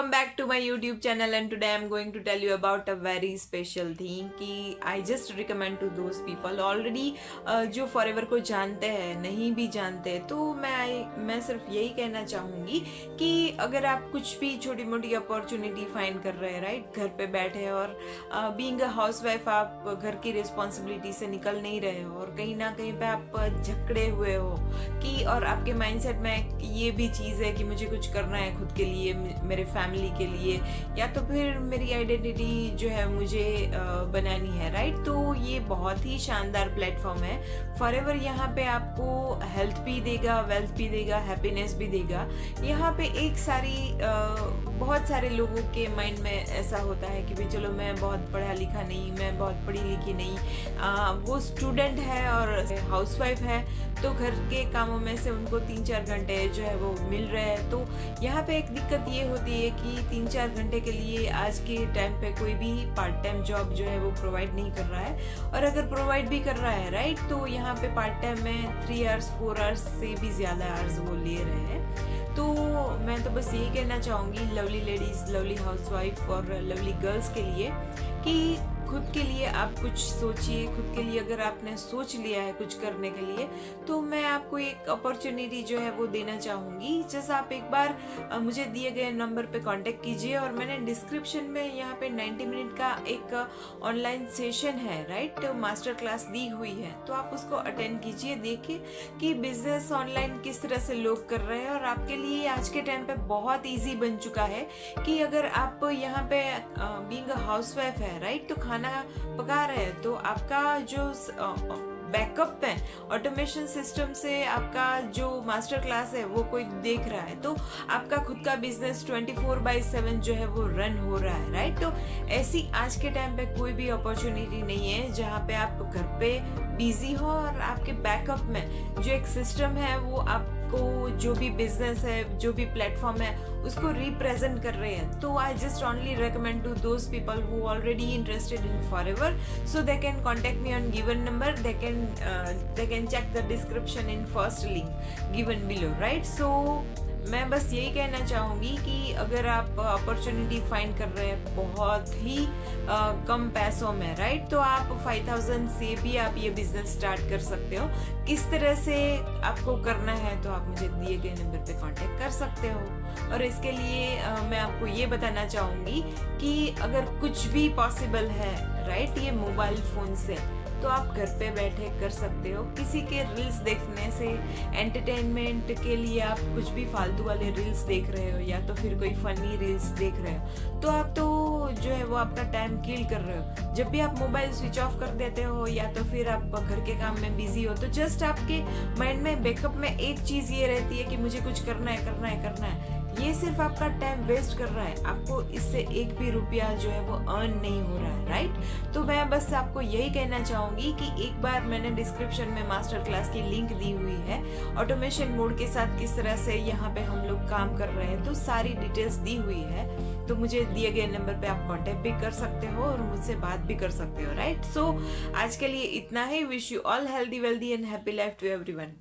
welcome back to my YouTube channel, and today I'm going to tell you about a very special thing कि I just recommend to those people already जो forever को जानते हैं नहीं भी जानते, तो मैं सिर्फ यही कहना चाहूँगी कि अगर आप कुछ भी छोटी मोटी अपॉर्चुनिटी फाइंड कर रहे हैं, राइट, घर पे बैठे और बीइंग अ हाउसवाइफ आप घर की रिस्पॉन्सिबिलिटी से निकल नहीं रहे हो और कहीं ना कहीं पे आप झकड़े हुए हो कि और आपके माइंडसेट में ये भी चीज़ है कि मुझे कुछ करना है खुद के लिए, मेरे फैमिली के लिए, या तो फिर मेरी आइडेंटिटी जो है मुझे बनानी है, राइट। तो ये बहुत ही शानदार प्लेटफॉर्म है फॉरएवर। यहाँ पे आपको हेल्थ भी देगा, वेल्थ भी देगा, हैप्पीनेस भी देगा। यहाँ पे एक सारी बहुत सारे लोगों के माइंड में ऐसा होता है कि भाई चलो मैं बहुत पढ़ा लिखा नहीं, मैं बहुत पढ़ी लिखी नहीं, वो स्टूडेंट है और हाउसवाइफ है, तो घर के कामों में से उनको 3-4 घंटे जो है वो मिल रहे हैं। तो यहाँ पे एक दिक्कत ये होती है कि 3-4 घंटे के लिए आज के टाइम पे कोई भी पार्ट टाइम जॉब जो है वो प्रोवाइड नहीं कर रहा है, और अगर प्रोवाइड भी कर रहा है, राइट, तो यहाँ पे पार्ट टाइम में 3 आवर्स 4 आवर्स से भी ज़्यादा आवर्स वो ले रहे हैं। तो मैं तो बस यही कहना चाहूँगी लवली लेडीज़, लवली हाउसवाइफ और लवली गर्ल्स के लिए कि खुद के लिए आप कुछ सोचिए। खुद के लिए अगर आपने सोच लिया है कुछ करने के लिए, तो मैं आपको एक अपॉर्चुनिटी जो है वो देना चाहूँगी। जैसे आप एक बार मुझे दिए गए नंबर पे कांटेक्ट कीजिए, और मैंने डिस्क्रिप्शन में यहाँ पे 90 मिनट का एक ऑनलाइन सेशन है, राइट, मास्टर क्लास दी हुई है, तो आप उसको अटेंड कीजिए। देखिए कि बिजनेस ऑनलाइन किस तरह से लोग कर रहे हैं, और आपके लिए आज के टाइम पे बहुत ईजी बन चुका है कि अगर आप यहाँ पे बीइंग अ हाउसवाइफ है, राइट, तो खाना पका रहे हैं, तो आपका जो बैकअप है ऑटोमेशन सिस्टम से आपका जो मास्टर क्लास है वो कोई देख रहा है, तो आपका खुद का बिजनेस 24/7 जो है वो रन हो रहा है, राइट। तो ऐसी आज के टाइम पे कोई भी अपॉर्चुनिटी नहीं है जहाँ पे आप घर पे बिजी हो और आपके बैकअप में जो एक सिस्टम है वो आपको जो भी बिजनेस है, जो भी प्लेटफॉर्म है, उसको रिप्रेजेंट कर रहे हैं। तो I just only recommend to those people who already interested in forever, so they can contact me on given number, they can check the description in first link given below, right? So मैं बस यही कहना चाहूँगी कि अगर आप opportunity find कर रहे हैं बहुत ही कम पैसों में, राइट, तो आप 5000 से भी आप ये बिजनेस स्टार्ट कर सकते हो। किस तरह से आपको करना है तो आप मुझे दिए गए नंबर पे कांटेक्ट कर सकते हो। और इसके लिए मैं आपको ये बताना चाहूँगी कि अगर कुछ भी पॉसिबल है, राइट, ये मोबाइल फ़ोन से, तो आप घर पे बैठे कर सकते हो। किसी के रील्स देखने से, एंटरटेनमेंट के लिए आप कुछ भी फालतू वाले रील्स देख रहे हो या तो फिर कोई फनी रील्स देख रहे हो, तो आप तो जो है वो आपका टाइम किल कर रहे हो। जब भी आप मोबाइल स्विच ऑफ कर देते हो या तो फिर आप घर के काम में बिजी हो, तो जस्ट आपके माइंड में बैकअप में एक चीज़ ये रहती है कि मुझे कुछ करना है, करना है, करना है। ये सिर्फ आपका टाइम वेस्ट कर रहा है, आपको इससे एक भी रुपया जो है वो अर्न नहीं हो रहा है, राइट। तो मैं बस आपको यही कहना चाहूँगी कि एक बार मैंने डिस्क्रिप्शन में मास्टर क्लास की लिंक दी हुई है, ऑटोमेशन मोड के साथ किस तरह से यहाँ पे हम लोग काम कर रहे हैं, तो सारी डिटेल्स दी हुई है। तो मुझे दिए गए नंबर पे आप कांटेक्ट भी कर सकते हो और मुझसे बात भी कर सकते हो, राइट। सो आज के लिए इतना ही। Wish you all healthy, wealthy and happy life to everyone.